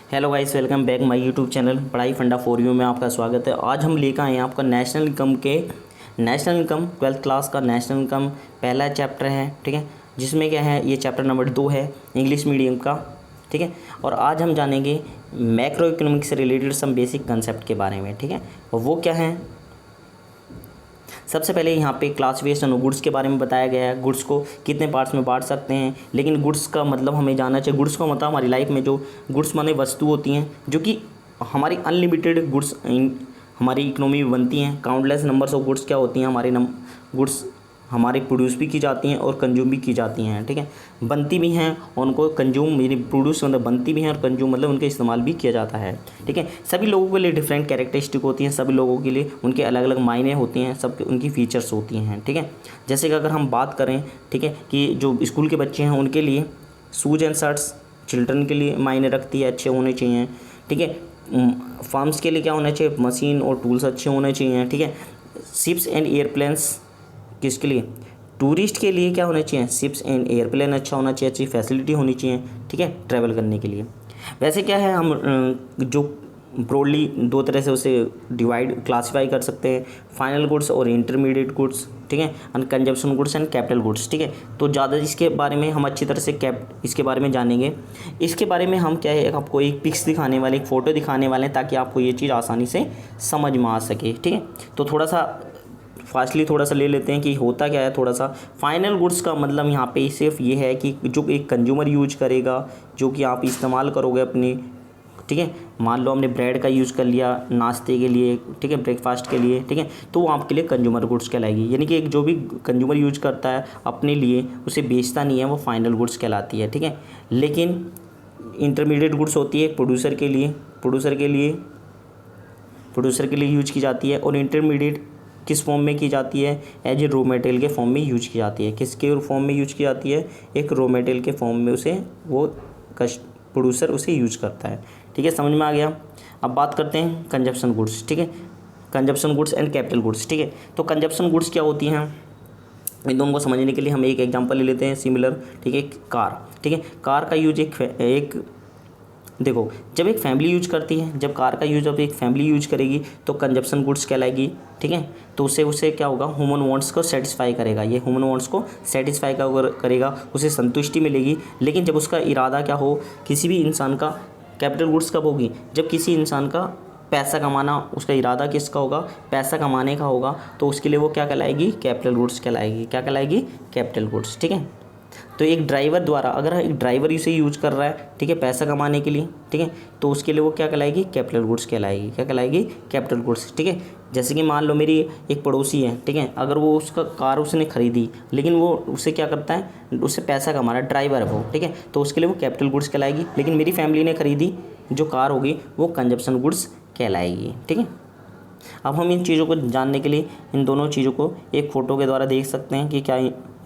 Hello guys, welcome back my YouTube channel पढ़ाई फंडा for you में आपका स्वागत है। आज हम लेकर आए हैं आपका नेशनल इनकम 12th क्लास का नेशनल इनकम पहला चैप्टर है, ठीक है, जिसमें क्या है, ये चैप्टर नंबर 2 है इंग्लिश मीडियम का, ठीक है। और आज हम जानेंगे मैक्रो इकोनॉमिक्स से रिलेटेड सम बेसिक कंसेप्ट के बारे में, ठीक है। और वो क्या है, सबसे पहले यहाँ पे क्लास वेस्ट एंड गुड्स के बारे में बताया गया है। गुड्स को कितने पार्ट्स में बांट सकते हैं, लेकिन गुड्स का मतलब हमें जानना चाहिए। गुड्स का मतलब हमारी लाइफ में जो गुड्स माने वस्तु होती हैं जो कि हमारी अनलिमिटेड गुड्स हमारी इकोनॉमी में बनती हैं। काउंटलेस नंबर्स ऑफ गुड्स क्या होती हैं, गुड्स हमारे प्रोड्यूस भी की जाती हैं और कंज्यूम भी की जाती हैं, ठीक है। बनती भी हैं और उनको कंज्यूम मेरी प्रोड्यूस मतलब बनती भी हैं और कंज्यूम मतलब उनका इस्तेमाल भी किया जाता है, ठीक है। सभी लोगों के लिए डिफरेंट कैरेक्टरिस्टिक होती हैं, सभी लोगों के लिए उनके अलग अलग मायने होते हैं, सब उनकी फ़ीचर्स होती हैं, ठीक है। जैसे कि अगर हम बात करें, ठीक है, कि जो स्कूल के बच्चे हैं उनके लिए शूज़ एंड शर्ट्स चिल्ड्रन के लिए मायने रखती है, अच्छे होने चाहिए, ठीक है। फार्म्स के लिए क्या होना चाहिए, मशीन और टूल्स अच्छे होने चाहिए, ठीक है। शिप्स एंड एयरप्लेन्स किसके लिए, टूरिस्ट के लिए क्या होना चाहिए, शिप्स एंड एयरप्लेन अच्छा होना चाहिए, अच्छी फैसिलिटी होनी चाहिए, ठीक है, ट्रैवल करने के लिए। वैसे क्या है, हम जो ब्रॉडली दो तरह से उसे क्लासीफाई कर सकते हैं, फाइनल गुड्स और इंटरमीडिएट गुड्स, ठीक है, and consumption goods and capital goods, ठीक है। तो ज़्यादा इसके बारे में हम अच्छी तरह से इसके बारे में जानेंगे। इसके बारे में हम क्या है, आपको एक पिक्स दिखाने वाले, एक फ़ोटो दिखाने वाले हैं ताकि आपको ये चीज़ आसानी से समझ में आ सके, ठीक है। तो थोड़ा सा फास्टली थोड़ा सा ले लेते हैं कि होता क्या है। थोड़ा सा फाइनल गुड्स का मतलब यहाँ पे सिर्फ ये है कि जो एक कंज्यूमर यूज करेगा, जो कि आप इस्तेमाल करोगे अपनी, ठीक है। मान लो हमने ब्रेड का यूज़ कर लिया नाश्ते के लिए, ठीक है, ब्रेकफास्ट के लिए, ठीक है, तो वो आपके लिए कंज्यूमर गुड्स कहलाएगी। यानी कि एक जो भी कंज्यूमर यूज करता है अपने लिए, उसे बेचता नहीं है, वो फाइनल गुड्स कहलाती है, ठीक है। लेकिन इंटरमीडिएट गुड्स होती है प्रोड्यूसर के लिए यूज की जाती है। और इंटरमीडिएट किस फॉर्म में की जाती है, एज ए रॉ मटेरियल के फॉर्म में यूज की जाती है। किसके फॉर्म में यूज की जाती है, एक रॉ मटेरियल के फॉर्म में उसे वो प्रोड्यूसर उसे यूज करता है, ठीक है। समझ में आ गया। अब बात करते हैं कंजप्शन गुड्स, ठीक है, consumption goods and capital goods, ठीक है। तो कंजप्शन गुड्स क्या होती हैं, इन दोनों को समझने के लिए हम एक एग्जांपल ले लेते हैं सिमिलर, ठीक है। कार, ठीक है, कार का यूज एक देखो, जब एक फैमिली यूज करती है, जब कार का यूज जब एक फैमिली यूज करेगी तो कंजप्शन गुड्स कहलाएगी, ठीक है। तो उसे क्या होगा, ह्यूमन वांट्स को सेटिस्फाई करेगा, ये ह्यूमन वांट्स को सेटिस्फाई करेगा, उसे संतुष्टि मिलेगी। लेकिन जब उसका इरादा क्या हो, किसी भी इंसान का कैपिटल गुड्स कब होगी, जब किसी इंसान का पैसा कमाना, उसका इरादा किसका होगा, पैसा कमाने का होगा, तो उसके लिए वो क्या कहलाएगी, कैपिटल गुड्स कहलाएगी। क्या कहलाएगी, कैपिटल गुड्स, ठीक है। तो एक ड्राइवर द्वारा, अगर एक ड्राइवर इसे यूज कर रहा है, ठीक है, पैसा कमाने के लिए, ठीक है, तो उसके लिए वो क्या कहलाएगी, कैपिटल गुड्स कहलाएगी। क्या कहलाएगी, कैपिटल गुड्स, ठीक है। जैसे कि मान लो मेरी एक पड़ोसी है, ठीक है, अगर वो उसका कार उसने खरीदी, लेकिन वो उसे क्या करता है, उससे पैसा कमा रहा है, ड्राइवर है वो, ठीक है, तो उसके लिए वो कैपिटल गुड्स कहलाएगी। लेकिन मेरी फैमिली ने खरीदी जो कार होगी वो कंजप्शन गुड्स कहलाएगी, ठीक है। अब हम इन चीज़ों को जानने के लिए इन दोनों चीज़ों को एक फ़ोटो के द्वारा देख सकते हैं कि क्या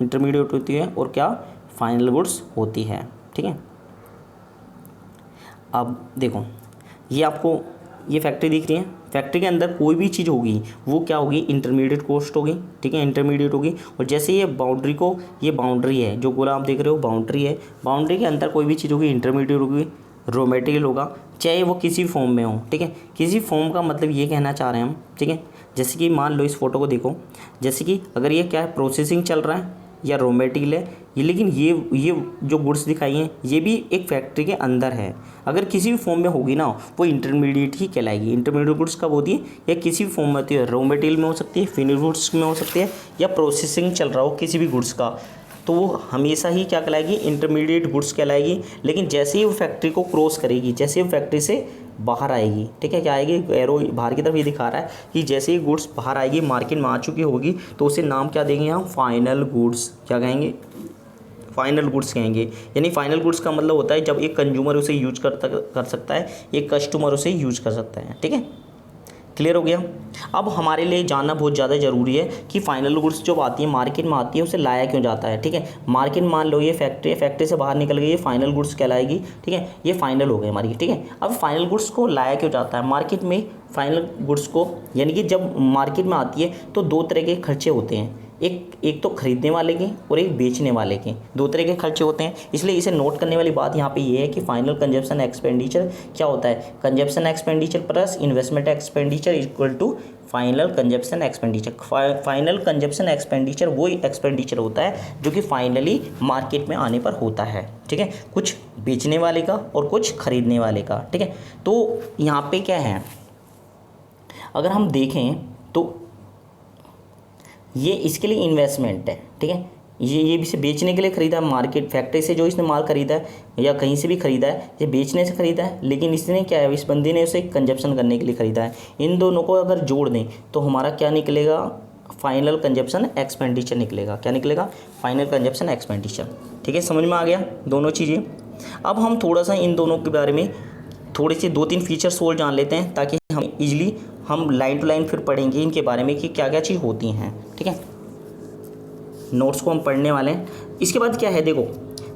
इंटरमीडिएट होती है और क्या फाइनल गुड्स होती है, ठीक है। अब देखो, ये आपको ये फैक्ट्री दिख रही है, फैक्ट्री के अंदर कोई भी चीज़ होगी वो क्या होगी, इंटरमीडिएट कॉस्ट होगी, ठीक है, इंटरमीडिएट होगी। और जैसे ये बाउंड्री है, जो गोला आप देख रहे हो बाउंड्री है, बाउंड्री के अंदर कोई भी चीज़ होगी इंटरमीडिएट होगी, रॉ मटेरियल होगा, चाहे वो किसी फॉर्म में हो, ठीक है। किसी फॉर्म का मतलब ये कहना चाह रहे हैं हम, ठीक है। जैसे कि मान लो इस फोटो को देखो, जैसे कि अगर ये क्या है, प्रोसेसिंग चल रहा है या रॉ मटेरियल है ये, लेकिन ये जो गुड्स दिखाई हैं ये भी एक फैक्ट्री के अंदर है। अगर किसी भी फॉर्म में होगी ना, वो इंटरमीडिएट ही कहलाएगी। इंटरमीडिएट गुड्स कब होती है, या किसी भी फॉर्म में होती है, रॉ मटेरियल में हो सकती है, फिनिश गुड्स में हो सकती है, या प्रोसेसिंग चल रहा हो किसी भी गुड्स का, तो वो हमेशा ही क्या कहलाएगी, इंटरमीडिएट गुड्स कहलाएगी। लेकिन जैसे ही वो फैक्ट्री को क्रॉस करेगी, जैसे ही वो फैक्ट्री से बाहर आएगी, ठीक है, क्या आएगी, एरो बाहर की तरफ ये दिखा रहा है कि जैसे ही गुड्स बाहर आएगी, मार्केट में आ चुकी होगी, तो उसे नाम क्या देंगे हम, फाइनल गुड्स। क्या कहेंगे, फाइनल गुड्स कहेंगे। यानी फाइनल गुड्स का मतलब होता है जब एक कंज्यूमर उसे यूज कर सकता है, एक कस्टमर उसे यूज कर सकता है, ठीक है। क्लियर हो गया। अब हमारे लिए जानना बहुत ज़्यादा ज़रूरी है कि फाइनल गुड्स जब आती है मार्केट में आती है, उसे लाया क्यों जाता है, ठीक है। मार्केट मान लो ये फैक्ट्री से बाहर निकल गई, ये फाइनल गुड्स कहलाएगी, ठीक है, ये फाइनल हो गई हमारी, ठीक है। अब फाइनल गुड्स को लाया क्यों जाता है मार्केट में, फाइनल गुड्स को, यानी कि जब मार्केट में आती है तो दो तरह के खर्चे होते हैं। एक तो खरीदने वाले के और एक बेचने वाले के, दो तरह के खर्चे होते हैं। इसलिए इसे नोट करने वाली बात यहाँ पे ये है कि फाइनल कंजप्शन एक्सपेंडिचर क्या होता है, consumption expenditure plus investment expenditure equal to final consumption expenditure. Final consumption expenditure वो एक्सपेंडिचर होता है जो कि फाइनली मार्केट में आने पर होता है, ठीक है, कुछ बेचने वाले का और कुछ खरीदने वाले का, ठीक है। तो यहाँ पे क्या है, अगर हम देखें तो ये इसके लिए इन्वेस्टमेंट है, ठीक है, ये भी से बेचने के लिए ख़रीदा है, मार्केट फैक्ट्री से जो इसने माल ख़रीदा है या कहीं से भी ख़रीदा है, ये बेचने से ख़रीदा है, लेकिन इसने क्या है, इस बंदे ने उसे कंजप्शन करने के लिए ख़रीदा है। इन दोनों को अगर जोड़ दें तो हमारा क्या निकलेगा, फाइनल कंजप्शन एक्सपेंडिचर निकलेगा। क्या निकलेगा, फाइनल कंजप्शन एक्सपेंडिचर, ठीक है, समझ में आ गया दोनों चीज़ें। अब हम थोड़ा सा इन दोनों के बारे में थोड़े से 2-3 फीचर्स और जान लेते हैं, ताकि हम इजीली हम लाइन टू लाइन फिर पढ़ेंगे इनके बारे में कि क्या क्या चीज़ होती हैं, ठीक है। नोट्स को हम पढ़ने वाले हैं। इसके बाद क्या है, देखो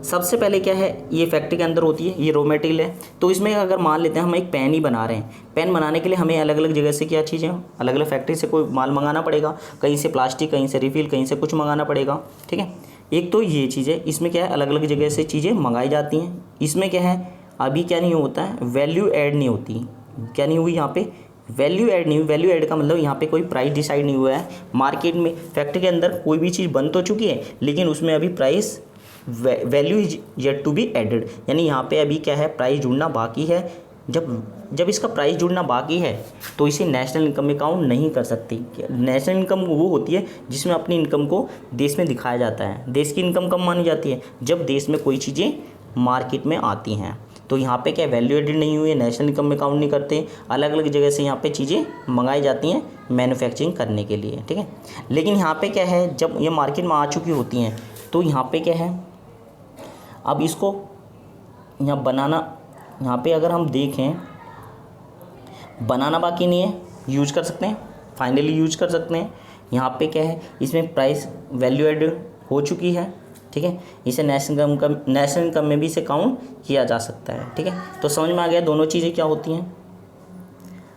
सबसे पहले क्या है, ये फैक्ट्री के अंदर होती है, ये रॉ मटेरियल है। तो इसमें अगर मान लेते हैं हम एक पेन ही बना रहे हैं, पेन बनाने के लिए हमें अलग अलग जगह से क्या चीज़ें, अलग अलग फैक्ट्री से कोई माल मंगाना पड़ेगा, कहीं से प्लास्टिक, कहीं से रिफिल, कहीं से कुछ मंगाना पड़ेगा, ठीक है। एक तो ये चीज़ है, इसमें क्या है, अलग अलग जगह से चीज़ें मंगाई जाती हैं। इसमें क्या है, अभी क्या नहीं होता है, वैल्यू ऐड नहीं होती। क्या नहीं हुई यहाँ पे, वैल्यू ऐड नहीं हुई। वैल्यू ऐड का मतलब यहाँ पे कोई प्राइस डिसाइड नहीं हुआ है। मार्केट में फैक्ट्री के अंदर कोई भी चीज़ बन तो चुकी है, लेकिन उसमें अभी price value is yet to be added, यानी यहाँ पे अभी क्या है, प्राइस जुड़ना बाकी है। जब इसका प्राइस जुड़ना बाकी है तो इसे नेशनल इनकम में काउंट नहीं कर सकती। नेशनल इनकम वो होती है जिसमें अपनी इनकम को देश में दिखाया जाता है। देश की इनकम कब मानी जाती है, जब देश में कोई चीज़ें मार्केट में आती हैं। तो यहाँ पे क्या वैल्यू एडेड नहीं हुई है, नेशनल इनकम में काउंट नहीं करते। अलग अलग जगह से यहाँ पे चीज़ें मंगाई जाती हैं मैन्युफैक्चरिंग करने के लिए, ठीक है। लेकिन यहाँ पे क्या है, जब ये मार्केट में आ चुकी होती हैं तो यहाँ पे क्या है, अब इसको यहाँ बनाना, यहाँ पे अगर हम देखें बनाना बाकी नहीं है, यूज कर सकते हैं, फाइनली यूज कर सकते हैं। यहाँ पे क्या है, इसमें प्राइस वैल्यू एडेड हो चुकी है, ठीक है। इसे नेशनल इनकम में भी इसे काउंट किया जा सकता है, ठीक है। तो समझ में आ गया दोनों चीज़ें क्या होती हैं।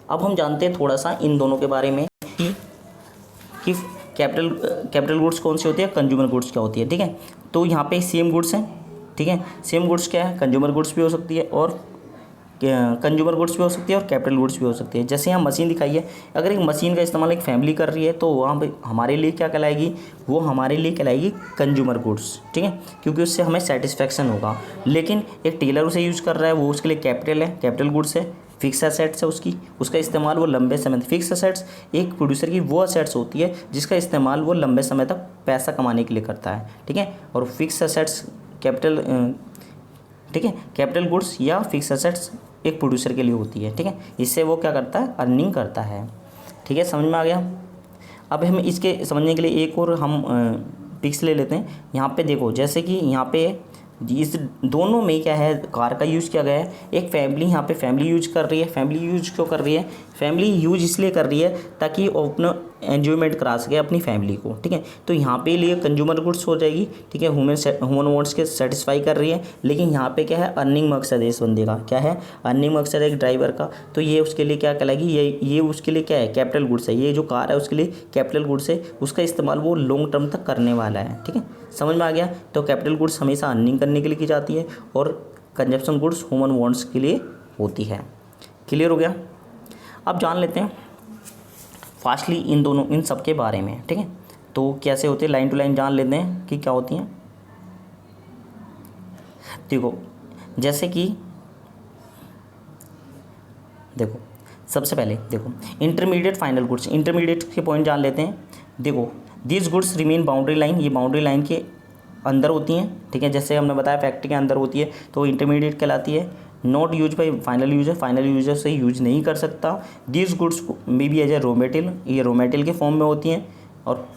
अब हम जानते हैं थोड़ा सा इन दोनों के बारे में कि कैपिटल गुड्स कौन सी होती है, कंज्यूमर गुड्स क्या होती है, ठीक है। तो यहाँ पे सेम गुड्स हैं, ठीक है। सेम गुड्स क्या है, कंज्यूमर गुड्स भी हो सकती है और कंज्यूमर गुड्स भी हो सकती है और कैपिटल गुड्स भी हो सकती है। जैसे यहाँ मशीन दिखाई है, अगर एक मशीन का इस्तेमाल एक फैमिली कर रही है तो वहाँ पे हमारे लिए क्या कहलाएगी, वो हमारे लिए कहलाएगी कंज्यूमर गुड्स, ठीक है, क्योंकि उससे हमें सेटिस्फैक्शन होगा। लेकिन एक टेलर उसे यूज़ कर रहा है, वो उसके लिए कैपिटल है, कैपिटल गुड्स है, फिक्स असेट्स है उसका इस्तेमाल वो लंबे समय तक। फिक्स असेट्स एक प्रोड्यूसर की वो असेट्स होती है जिसका इस्तेमाल वो लंबे समय तक पैसा कमाने के लिए करता है, ठीक है। और फिक्स असेट्स कैपिटल, ठीक है, कैपिटल गुड्स या फिक्स असेट्स एक प्रोड्यूसर के लिए होती है, ठीक है। इससे वो क्या करता है, अर्निंग करता है, ठीक है, समझ में आ गया। अब हम इसके समझने के लिए एक और हम पिक्स ले लेते हैं। यहाँ पे देखो, जैसे कि यहाँ पे इस दोनों में क्या है, कार का यूज़ किया गया है। एक फैमिली यहाँ पे फैमिली यूज कर रही है। फैमिली यूज क्यों कर रही है, फैमिली यूज इसलिए कर रही है ताकि वो अपना एन्जॉयमेंट करा सके अपनी फैमिली को, ठीक है। तो यहाँ पे लिए कंज्यूमर गुड्स हो जाएगी, ठीक है, ह्यूमन वांट्स के सेटिस्फाई कर रही है। लेकिन यहाँ पे क्या है, अर्निंग मकसद है इस बंदे का, क्या है, अर्निंग मकसद है एक ड्राइवर का। तो ये उसके लिए क्या कहलाएगी, ये उसके लिए क्या है, कैपिटल गुड्स है। ये जो कार है उसके लिए कैपिटल गुड्स है, उसका इस्तेमाल वो लॉन्ग टर्म तक करने वाला है, ठीक है, समझ में आ गया। तो कैपिटल गुड्स हमेशा अर्निंग करने के लिए की जाती है और कंजप्शन गुड्स ह्यूमन वांट्स के लिए होती है। क्लियर हो गया। अब जान लेते हैं फास्टली इन सब के बारे में, ठीक है। तो कैसे होते हैं, लाइन टू लाइन जान लेते हैं कि क्या होती हैं। देखो जैसे कि देखो सबसे पहले देखो इंटरमीडिएट फाइनल गुड्स, इंटरमीडिएट के पॉइंट जान लेते हैं। देखो this goods remain boundary line, ये बाउंड्री लाइन के अंदर होती हैं, ठीक है। जैसे हमने बताया फैक्ट्री के अंदर होती है तो इंटरमीडिएट कहलाती है। Not use by final user, final user से यूज नहीं कर सकता। This goods may be as a raw material, ये रॉ मटेरियल के फॉर्म में होती हैं और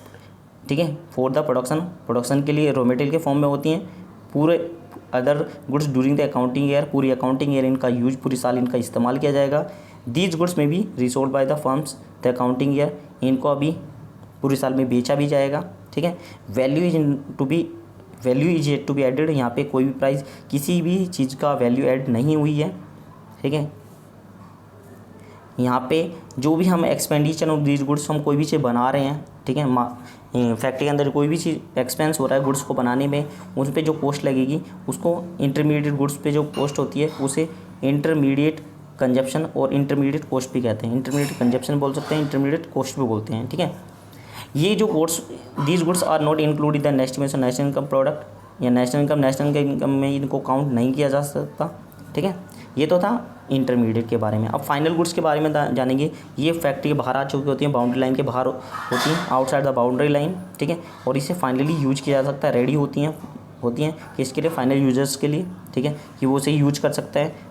ठीक है, फॉर द प्रोडक्शन के लिए रॉ मटेरियल के फॉर्म में होती हैं। पूरे other goods during the accounting year, पूरी अकाउंटिंग ईयर इनका यूज, पूरी साल इनका इस्तेमाल किया जाएगा। दीज गुड्स में भी resold by the firms the accounting year, इनको अभी पूरी साल में बेचा भी जाएगा, ठीक है। Value is yet to be added, यहाँ पे कोई भी प्राइस किसी भी चीज़ का वैल्यू ऐड नहीं हुई है, ठीक है। यहाँ पे जो भी हम एक्सपेंडिचर ऑफ दीज गुड्स, हम कोई भी चीज़ बना रहे हैं ठीक है। फैक्ट्री के अंदर कोई भी चीज़ एक्सपेंस हो रहा है गुड्स को बनाने में, उस पर जो कॉस्ट लगेगी उसको इंटरमीडिएट गुड्स पे जो कॉस्ट होती है उसे इंटरमीडिएट कंजप्शन और इंटरमीडिएट कॉस्ट भी कहते हैं। इंटरमीडिएट कंजप्शन बोल सकते हैं, इंटरमीडिएट कॉस्ट भी बोलते हैं, ठीक है। ये जो goods, these goods are not include in the estimation national income product या नेशनल इनकम में इनको काउंट नहीं किया जा सकता, ठीक है। ये तो था इंटरमीडिएट के बारे में। अब फाइनल गुड्स के बारे में जानेंगे। ये फैक्ट्री के बाहर आ चुकी होती हैं, बाउंड्री लाइन के बाहर होती हैं, आउटसाइड द बाउंड्री लाइन, ठीक है। और इसे फाइनली यूज किया जा सकता है, रेडी होती हैं किसके लिए, फाइनल यूजर्स के लिए, ठीक है, कि वो उसे यूज कर सकता है।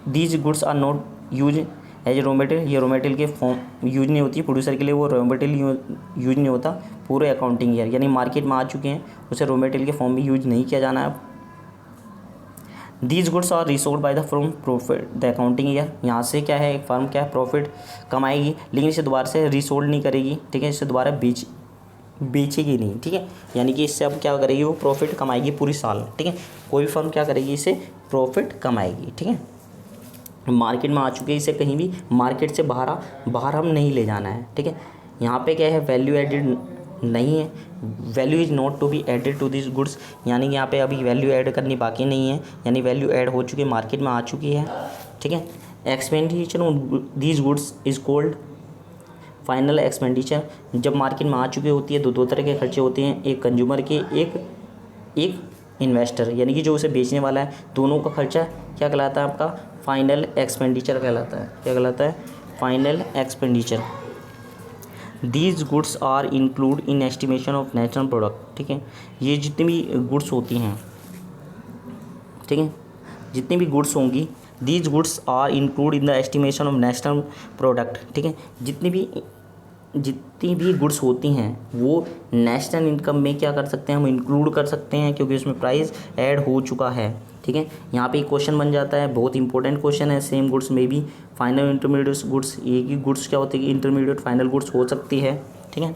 These goods are not use as raw material, ये रॉ मटेरियल के फॉर्म यूज नहीं होती प्रोड्यूसर के लिए, वो रॉ मटेरियल यूज नहीं होता पूरे अकाउंटिंग ईयर, यानी मार्केट में आ चुके हैं उसे रॉ मटेरियल के फॉर्म में यूज नहीं किया जाना है। These goods are resold by the firm profit the accounting year, यहाँ से क्या है, एक फर्म क्या है प्रॉफिट कमाएगी, लेकिन इसे दोबारा से रिसोल्ड नहीं करेगी, ठीक है, इसे दोबारा बेचेगी नहीं, ठीक है। यानी कि इससे अब क्या करेगी, वो प्रॉफिट कमाएगी पूरी साल, ठीक है। कोई भी फर्म क्या करेगी, इसे प्रॉफिट कमाएगी, ठीक है। मार्केट में आ चुके हैं, इसे कहीं भी मार्केट से बाहर हम नहीं ले जाना है, ठीक है। यहाँ पे क्या है, वैल्यू एडेड नहीं है, value is not to be added to this goods, यानी यहाँ पे अभी वैल्यू ऐड करनी बाकी नहीं है, यानी वैल्यू ऐड हो चुकी है, मार्केट में आ चुकी है, ठीक है। Expenditure on these goods is called final expenditure. जब मार्केट में आ चुकी होती है तो दो तरह के खर्चे होते हैं, एक कंज्यूमर के, एक इन्वेस्टर, यानी कि जो उसे बेचने वाला है, दोनों का खर्चा क्या कहलाता है, आपका फाइनल एक्सपेंडिचर कहलाता है। क्या कहलाता है, final expenditure. These goods are include in estimation of national product, ठीक है। ये जितनी भी गुड्स होती हैं, ठीक है, जितनी भी गुड्स होंगी, these goods are include in the estimation of national product, ठीक है। जितनी भी गुड्स होती हैं वो नेशनल इनकम में क्या कर सकते हैं, हम इंक्लूड कर सकते हैं, क्योंकि उसमें प्राइस ऐड हो चुका है, ठीक है। यहाँ पे एक क्वेश्चन बन जाता है, बहुत इंपॉर्टेंट क्वेश्चन है, सेम गुड्स में भी फाइनल इंटरमीडिएट गुड्स, एक ही गुड्स क्या होती है, इंटरमीडिएट फाइनल गुड्स हो सकती है, ठीक है।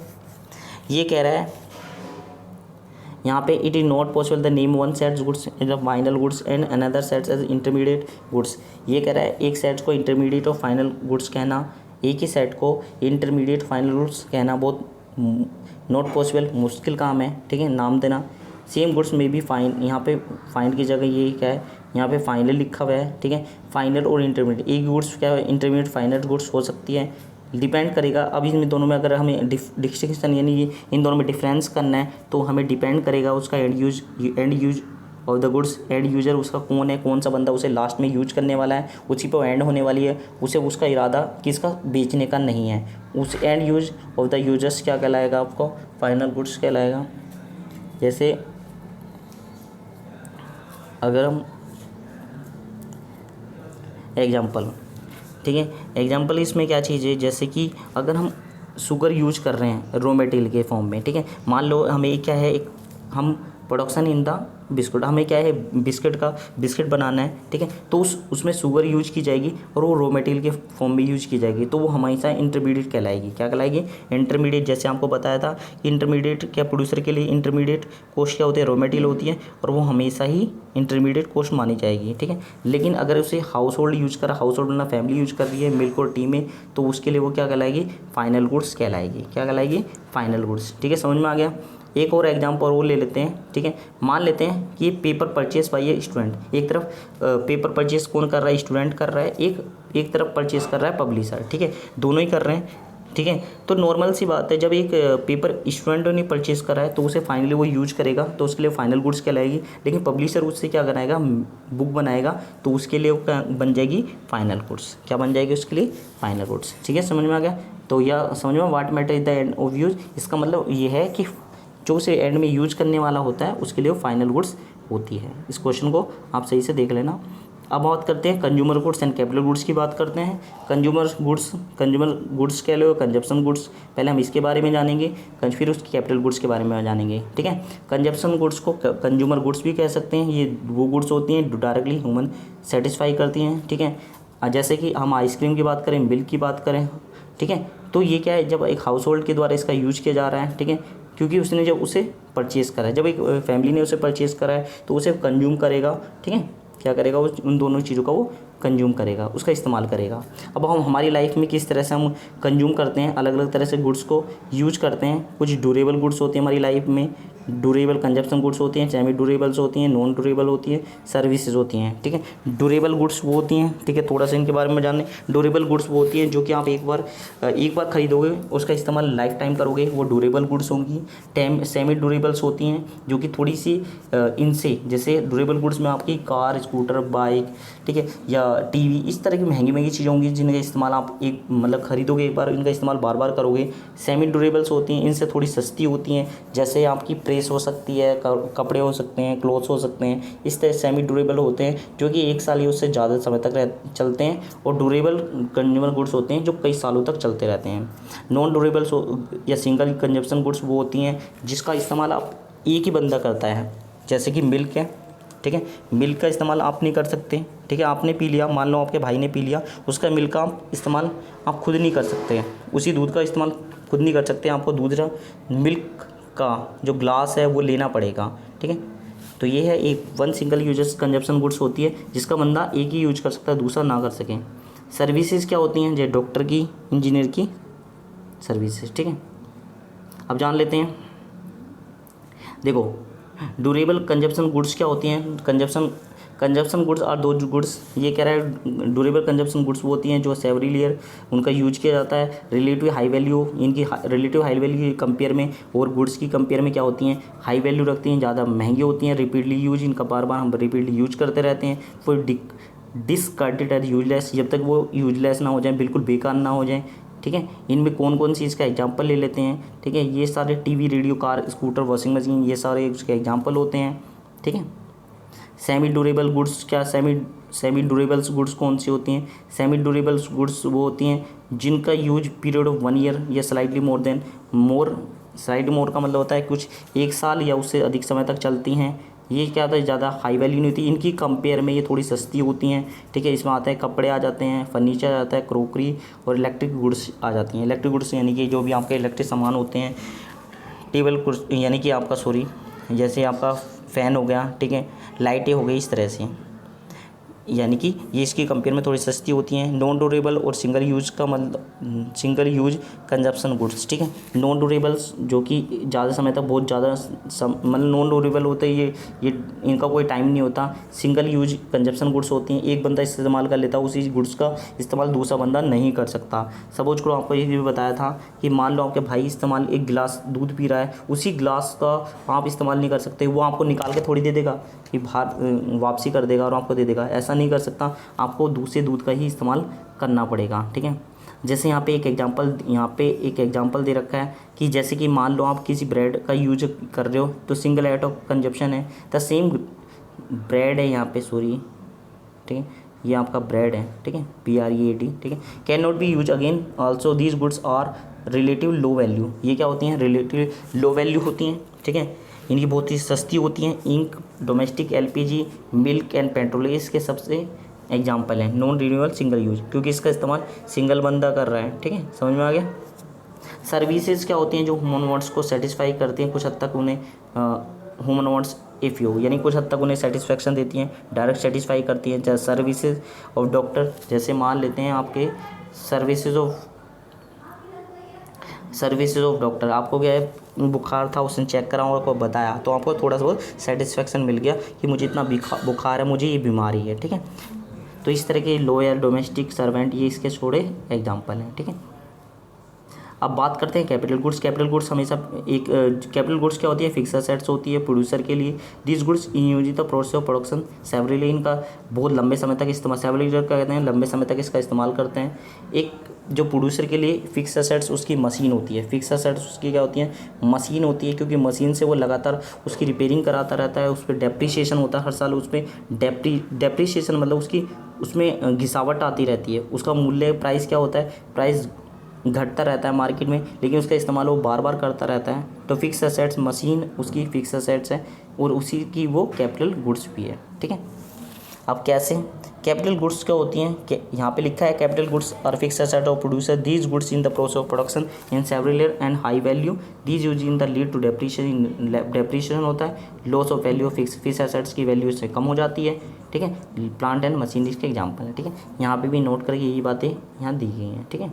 ये कह रहा है यहाँ पे, it is not possible the name one sets goods in final goods and another sets as intermediate goods. ये कह रहा है एक सेट्स को इंटरमीडिएट और फाइनल गुड्स कहना, एक ही सेट को इंटरमीडिएट फाइनल गुड्स कहना बहुत नॉट पॉसिबल, मुश्किल काम है, ठीक है, नाम देना। सेम गुड्स में भी फाइन, यहाँ पे फाइन की जगह ये क्या है, यहाँ पे फाइनल लिखा हुआ है, ठीक है। फाइनल और इंटरमीडिएट, एक गुड्स क्या है, इंटरमीडिएट फाइनल गुड्स हो सकती है, डिपेंड करेगा। अब इन दोनों में अगर हमें डिस्टिंक्शन यानी ये इन दोनों में डिफरेंस करना है तो हमें डिपेंड करेगा उसका and use of the goods, end user उसका कौन है, कौन सा बंदा उसे लास्ट में यूज करने वाला है, उसी पर एंड होने वाली है, उसे उसका इरादा किसका, बेचने का नहीं है। उस and use of the users क्या कहलाएगा, आपको फाइनल गुड्स कहलाएगा। जैसे अगर हम एग्जाम्पल, ठीक है, एग्जाम्पल इसमें क्या चीज़ है, जैसे कि अगर हम शुगर यूज कर रहे हैं रॉ मटेरियल के फॉर्म में, ठीक है, मान लो हमें क्या है, एक हम प्रोडक्शन इन द बिस्कुट, हमें क्या है बिस्किट बनाना है, ठीक है, तो उसमें शुगर यूज की जाएगी और वो रॉ मटेरियल के फॉर्म में यूज की जाएगी, तो वो हमेशा इंटरमीडिएट कहलाएगी। क्या कहलाएगी, इंटरमीडिएट। जैसे आपको बताया था कि इंटरमीडिएट क्या, प्रोड्यूसर के लिए इंटरमीडिएट कॉस्ट क्या होती है, रॉ मटेरियल होती है, और वो हमेशा ही इंटरमीडिएट कॉस्ट मानी जाएगी, ठीक है। लेकिन अगर उसे हाउस होल्ड यूज करा, हाउस होल्ड ना फैमिली यूज कर रही है मिल्क और टी में, तो उसके लिए वो क्या कहलाएगी, फाइनल गुड्स कहलाएगी। क्या कहलाएगी, फाइनल गुड्स, ठीक है, समझ में आ गया। एक और एग्जाम्पल वो ले लेते हैं, ठीक है। मान लेते हैं कि paper purchase by a student, एक तरफ पेपर परचेस कौन कर रहा है, स्टूडेंट कर रहा है, एक तरफ परचेस कर रहा है पब्लिशर, ठीक है, दोनों ही कर रहे हैं, ठीक है। तो नॉर्मल सी बात है, जब एक पेपर स्टूडेंट ने परचेस करा है तो उसे फाइनली वो यूज करेगा, तो उसके लिए फाइनल गुड्स कहलाएगी। लेकिन पब्लिशर उससे क्या कराएगा, बुक बनाएगा, तो उसके लिए वो बन जाएगी फाइनल गुड्स। क्या बन जाएगी उसके लिए, फाइनल गुड्स, ठीक है, समझ में आ गया। तो यह समझ में, what matter is the end of use, इसका मतलब ये है कि जो उसे एंड में यूज करने वाला होता है उसके लिए वो फाइनल गुड्स होती है। इस क्वेश्चन को आप सही से देख लेना। अब बात करते हैं consumer goods and capital goods की बात करते हैं। कंज्यूमर गुड्स कह लो, कंजप्शन गुड्स, पहले हम इसके बारे में जानेंगे, फिर उसके कैपिटल गुड्स के बारे में जानेंगे, ठीक है। कंजप्शन गुड्स को कंज्यूमर गुड्स भी कह सकते हैं। ये वो गुड्स होती हैं जो डायरेक्टली ह्यूमन सेटिस्फाई करती हैं, ठीक है। जैसे कि हम आइसक्रीम की बात करें, मिल्क की बात करें, ठीक है, तो ये क्या है, जब एक हाउस होल्ड के द्वारा इसका यूज किया जा रहा है, ठीक है, क्योंकि उसने जब उसे परचेज़ करा है, जब एक फैमिली ने उसे परचेज़ करा है तो उसे कंज्यूम करेगा, ठीक है, क्या करेगा, वो उन दोनों चीज़ों का वो कंज्यूम करेगा, उसका इस्तेमाल करेगा। अब हम हमारी लाइफ में किस तरह से हम कंज्यूम करते हैं, अलग अलग तरह से गुड्स को यूज करते हैं। कुछ ड्यूरेबल गुड्स होते हैं हमारी लाइफ में, ड्यूरेबल कंजप्शन गुड्स होती हैं, सेमी ड्यूरेबल्स होती हैं, नॉन ड्यूरेबल होती है, सर्विसेज होती हैं। ठीक है, ड्यूरेबल गुड्स वो होती हैं, ठीक है, थोड़ा सा इनके बारे में जानें। ड्यूरेबल गुड्स वो होती हैं जो कि आप एक बार खरीदोगे, उसका इस्तेमाल लाइफ टाइम करोगे, वो ड्यूरेबल गुड्स होंगी। सेमी ड्यूरेबल्स होती हैं जो कि थोड़ी सी इनसे, जैसे ड्यूरेबल गुड्स में आपकी कार, स्कूटर, बाइक, ठीक है, या टीवी, इस तरह की महंगी महंगी चीज़ें होंगी जिनका इस्तेमाल आप एक मतलब खरीदोगे एक बार, इनका इस्तेमाल बार बार करोगे। सेमी ड्यूरेबल्स होती हैं, इनसे थोड़ी सस्ती होती हैं, जैसे आपकी प्रेस हो सकती है, कपड़े हो सकते हैं, क्लोथ्स हो सकते हैं। इस तरह सेमी ड्यूरेबल होते हैं जो कि एक साल या उससे ज़्यादा समय तक चलते हैं, और ड्यूरेबल कंज्यूमर गुड्स होते हैं जो कई सालों तक चलते रहते हैं। नॉन ड्यूरेबल्स या सिंगल कंजप्शन गुड्स वो होती हैं जिसका इस्तेमाल आप एक ही बंदा करता है, जैसे कि मिल्क है, ठीक है, मिल्क का इस्तेमाल आप नहीं कर सकते, ठीक है, आपने पी लिया, मान लो आपके भाई ने पी लिया, उसका मिल्क का इस्तेमाल आप खुद नहीं कर सकते हैं, उसी दूध का इस्तेमाल खुद नहीं कर सकते, आपको दूसरा मिल्क का जो ग्लास है वो लेना पड़ेगा। ठीक है, तो ये है एक one single users consumption goods होती है जिसका बंदा एक ही यूज कर सकता है, दूसरा ना कर सके। सर्विसेज क्या होती हैं, जैसे डॉक्टर की, इंजीनियर की सर्विसेज। ठीक है, अब जान लेते हैं। देखो, ड्यूरेबल कंजप्शन गुड्स क्या होती हैं। कंजप्शन गुड्स और दो गुड्स, ये कह रहा है ड्यूरेबल कंजप्शन गुड्स वो होती हैं जो सेवरी लेयर उनका यूज किया जाता है, रिलेटिव हाई वैल्यू, इनकी रिलेटिव हाई वैल्यू की कंपेयर में और गुड्स की कंपेयर में क्या होती हैं, हाई वैल्यू रखती हैं, ज़्यादा महंगी होती हैं, रिपीटली यूज, इनका बार बार हम रिपीटली यूज करते रहते हैं। फिर डिसकार्डेड एज यूजलेस, जब तक वो यूजलेस ना हो जाए, बिल्कुल बेकार ना हो जाए। ठीक है, इनमें कौन कौन सी इसका एग्जांपल ले लेते हैं। ठीक है, ये सारे TV, radio, car, scooter, washing machine, ये सारे उसके एग्जांपल होते हैं। ठीक है, सेमी ड्यूरेबल गुड्स क्या, सेमी ड्यूरेबल्स गुड्स कौन सी होती हैं। सेमी ड्यूरेबल्स गुड्स वो होती हैं जिनका यूज पीरियड ऑफ 1 ईयर या स्लाइटली मोर का मतलब होता है कुछ 1 साल या उससे अधिक समय तक चलती हैं। ये क्या होता है, ज़्यादा हाई वैल्यू नहीं होती, इनकी कंपेयर में ये थोड़ी सस्ती होती हैं। ठीक है, इसमें आता है कपड़े आ जाते हैं, फर्नीचर आ जाता है, क्रोकरी और इलेक्ट्रिक गुड्स आ जाती हैं। इलेक्ट्रिक गुड्स यानी कि जो भी आपके इलेक्ट्रिक सामान होते हैं, टेबल कुर्सी यानी कि आपका जैसे आपका फ़ैन हो गया, ठीक है, लाइटें हो गई, इस तरह से, यानी कि ये इसकी कंपेयर में थोड़ी सस्ती होती हैं। नॉन ड्यूरेबल और सिंगल यूज का मतलब सिंगल यूज कंजप्शन गुड्स। ठीक है, नॉन ड्यूरेबल्स जो कि ज़्यादा समय तक बहुत ज़्यादा मतलब नॉन ड्यूरेबल होते हैं, ये इनका कोई टाइम नहीं होता। सिंगल यूज कंजप्शन गुड्स होती हैं, एक बंदा इस्तेमाल कर लेता है, उसी गुड्स का इस्तेमाल दूसरा बंदा नहीं कर सकता। सपोज करो, आपको ये भी बताया था कि मान लो आपके भाई इस्तेमाल एक गिलास दूध पी रहा है, उसी गिलास का आप इस्तेमाल नहीं कर सकते, वो आपको निकाल के थोड़ी दे देगा कि बाहर वापसी कर देगा और आपको दे देगा, ऐसा नहीं कर सकता, आपको दूसरे दूध का ही इस्तेमाल करना पड़ेगा। ठीक है, जैसे यहाँ पे एक एग्जांपल दे रखा है कि जैसे कि मान लो आप किसी ब्रेड का यूज कर रहे हो तो सिंगल एट ऑफ कंजप्शन है, द सेम ब्रेड है यहाँ पे, ठीक है, ये आपका ब्रेड है, ठीक है, BREAD, ठीक है, can not be use again also these goods are relative low value. ये क्या होती हैं, रिलेटिव लो वैल्यू होती हैं। ठीक है, इनकी बहुत ही सस्ती होती हैं। Ink, domestic LPG, milk and petrol, इसके सबसे एग्जाम्पल हैं। नॉन रिन्यूएबल सिंगल यूज, क्योंकि इसका इस्तेमाल सिंगल बंदा कर रहा है। ठीक है, समझ में आ गया। सर्विसेज क्या होती हैं, जो ह्यूमन वांट्स को सेटिस्फाई करती हैं, कुछ हद तक उन्हें ह्यूमन वांट्स इफ़ यू, यानी कुछ हद तक उन्हें सेटिस्फेक्शन देती हैं, डायरेक्ट सेटिस्फाई करती हैं। जैसे सर्विसेज ऑफ डॉक्टर, जैसे मान लेते हैं आपके सर्विसेज ऑफ डॉक्टर, आपको क्या है, बुखार था, उसने चेक करा और आपको बताया, तो आपको थोड़ा सा बहुत सेटिस्फेक्शन मिल गया कि मुझे इतना बुखार है, मुझे ये बीमारी है। ठीक है, तो इस तरह के लॉयर, डोमेस्टिक सर्वेंट, ये इसके थोड़े एग्जांपल हैं। ठीक है, अब बात करते हैं कैपिटल गुड्स। कैपिटल गुड्स हमेशा कैपिटल गुड्स क्या होती है, फिक्स एसेट्स होती है प्रोड्यूसर के लिए। This goods in use the process of production severally, इनका बहुत लंबे समय तक इस्तेमाल, सेवरली क्या कहते हैं, लंबे समय तक इसका इस्तेमाल करते हैं। एक जो प्रोड्यूसर के लिए फिक्स एसेट्स उसकी मशीन होती है, फिक्स एसेट्स उसकी क्या होती है, मशीन होती है, क्योंकि मशीन से वो लगातार उसकी रिपेयरिंग कराता रहता है, उस पर डेप्रीशिएशन होता है हर साल, उस पर डेप्रीशिएशन मतलब उसमें घिसावट आती रहती है, उसका मूल्य प्राइस क्या होता है, प्राइस घटता रहता है मार्केट में, लेकिन उसका इस्तेमाल वो बार बार करता रहता है। तो फिक्स एसेट्स, मशीन उसकी फिक्स एसेट्स है और उसी की वो कैपिटल गुड्स भी है। ठीक है, अब कैसे, कैपिटल गुड्स क्या होती हैं, यहाँ पे लिखा है capital goods are fixed asset of producer, these goods in the process of production in several year and high value, these use in the lead to depreciation, depreciation होता है, loss of value of fix assets की value से कम हो जाती है, ठीक है। प्लांट एंड मशीनरी के एग्जाम्पल है, ठीक है। यहाँ पे भी नोट करके यही बातें यहाँ दी गई हैं, ठीक है।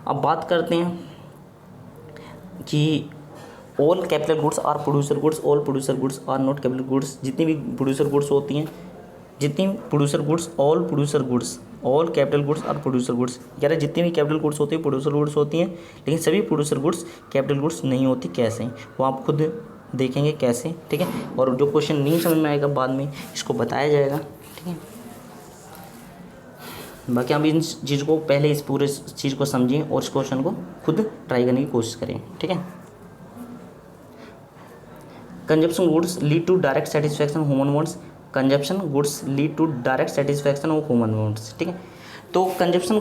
अब बात करते हैं कि all capital goods are producer goods, all producer goods are not capital goods. जितनी भी प्रोड्यूसर गुड्स होती हैं, जितनी producer goods, all producer goods, all capital goods और प्रोड्यूसर गुड्स, कह रहे जितनी भी कैपिटल गुड्स होती है प्रोड्यूसर गुड्स होती हैं, लेकिन सभी प्रोड्यूसर गुड्स कैपिटल गुड्स नहीं होती। कैसे, वो आप खुद देखेंगे कैसे, ठीक है। और जो क्वेश्चन नहीं समझ में आएगा बाद में इसको बताया जाएगा, ठीक है। बाकी आप इन चीज़ को पहले इस पूरे चीज़ को समझें और इस क्वेश्चन को खुद ट्राई करने की कोशिश करें, ठीक है। Consumption goods lead to direct satisfaction human wants, consumption goods lead to direct satisfaction of human wants, ठीक है। तो कंजप्शन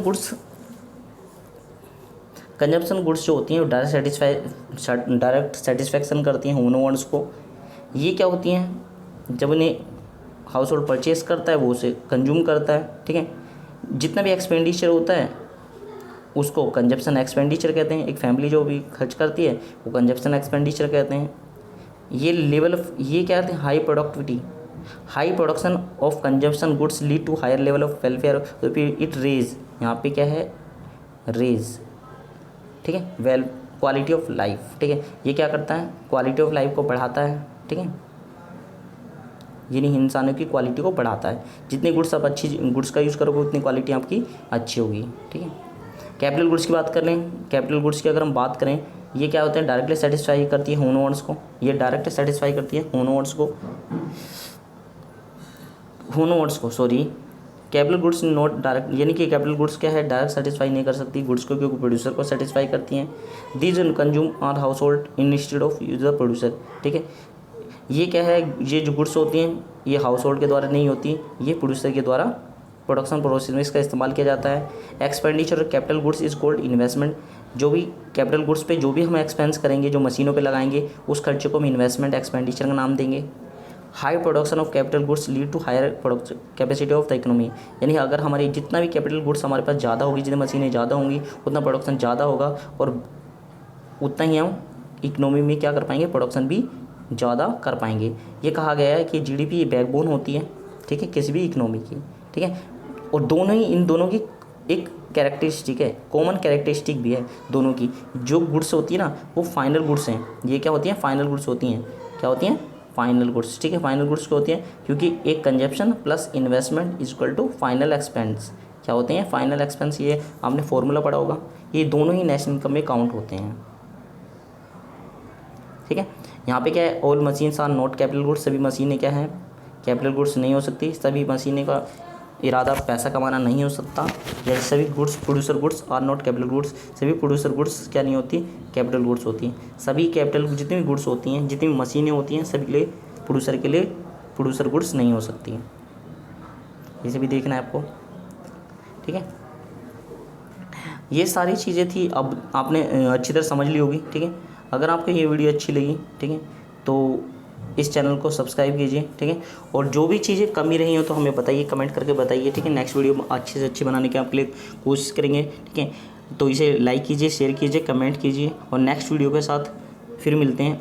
गुड्स जो होती हैं डायरेक्ट सेटिस्फैक्शन करती हैं ह्यूमन वांट्स को। ये क्या होती हैं, जब इन्हें हाउस होल्ड परचेज करता है वो उसे कंज्यूम करता है, ठीक है। जितना भी एक्सपेंडिचर होता है उसको कंजप्शन एक्सपेंडिचर कहते हैं। एक फैमिली जो भी खर्च करती है वो कंजप्शन एक्सपेंडिचर कहते हैं। ये क्या कहते हैं, high productivity, high production of consumption goods lead to higher level of welfare, तो फिर इट रेज, यहाँ पे क्या है, रेज, ठीक है, क्वालिटी ऑफ लाइफ, ठीक है। ये क्या करता है, क्वालिटी ऑफ लाइफ को बढ़ाता है, ठीक है। यानी इंसानों की क्वालिटी को बढ़ाता है। जितनी गुड्स आप अच्छी गुड्स का यूज़ करोगे उतनी क्वालिटी आपकी अच्छी होगी, ठीक है। कैपिटल गुड्स की बात कर लें, कैपिटल गुड्स की अगर हम बात करें, ये क्या होते हैं, डायरेक्टली सेटिस्फाई करती है ह्यूमन वांट्स को, ये डायरेक्टली सेटिस्फाई करती है ह्यूमन वांट्स को sorry. Capital goods not direct, यानी कि कैपिटल गुड्स क्या है, डायरेक्ट सेटिस्फाई नहीं कर सकती गुड्स को, क्योंकि प्रोड्यूसर को सेटिस्फाई करती हैं। These consume are household instead of user producer, ठीक है। ये क्या है, ये जो गुड्स होती हैं ये हाउस होल्ड के द्वारा नहीं होती, ये प्रोड्यूसर के द्वारा प्रोडक्शन प्रोसेस में इसका इस्तेमाल किया जाता है। Expenditure of capital goods is called investment, जो भी कैपिटल गुड्स पे जो भी हम एक्सपेंस करेंगे, जो मशीनों पे लगाएंगे, उस खर्चे को हम इन्वेस्टमेंट एक्सपेंडिचर का नाम देंगे। High production of capital goods lead to higher production capacity of the economy, यानी अगर हमारी जितना भी कैपिटल गुड्स हमारे पास ज़्यादा होगी, जितनी मशीनें ज़्यादा होंगी उतना प्रोडक्शन ज़्यादा होगा और उतना ही हम इकोनॉमी में क्या कर पाएंगे, प्रोडक्शन भी ज़्यादा कर पाएंगे। ये कहा गया है कि जीडीपी बैकबोन होती है, ठीक है, किसी भी इकोनॉमी की, ठीक है। और दोनों ही, इन दोनों की एक कैरेक्टरिस्टिक है, कॉमन कैरेक्टरिस्टिक भी है दोनों की। जो गुड्स होती है ना वो फाइनल गुड्स हैं, ये क्या होती हैं, फाइनल गुड्स होती हैं। क्या होती हैं, फाइनल गुड्स, ठीक है। फाइनल गुड्स क्या होती हैं, क्योंकि एक consumption plus investment is equal to final expense, क्या होते हैं, फाइनल एक्सपेंस। ये आपने फॉर्मूला पढ़ा होगा, ये दोनों ही नेशनल इनकम में काउंट होते हैं, ठीक है। यहाँ पे क्या है, all machines are not capital goods, सभी मशीनें क्या हैं, कैपिटल गुड्स नहीं हो सकती। सभी मशीनें का इरादा पैसा कमाना नहीं हो सकता। जैसे सभी goods producer goods are not capital goods, सभी प्रोड्यूसर गुड्स क्या नहीं होती, कैपिटल गुड्स होती हैं। सभी कैपिटल जितनी भी गुड्स होती हैं, जितनी भी मशीनें होती हैं, सभी के लिए प्रोड्यूसर के लिए प्रोड्यूसर गुड्स नहीं हो सकती हैं। इसे भी देखना है आपको, ठीक है। ये सारी चीज़ें थी, अब आपने अच्छी तरह समझ ली होगी, ठीक है। अगर आपको ये वीडियो अच्छी लगी, ठीक है, तो इस चैनल को सब्सक्राइब कीजिए, ठीक है। और जो भी चीज़ें कमी रही हो तो हमें बताइए, कमेंट करके बताइए, ठीक है। नेक्स्ट वीडियो अच्छे से अच्छी बनाने की आपके लिए कोशिश करेंगे, ठीक है। तो इसे लाइक कीजिए, शेयर कीजिए, कमेंट कीजिए और नेक्स्ट वीडियो के साथ फिर मिलते हैं।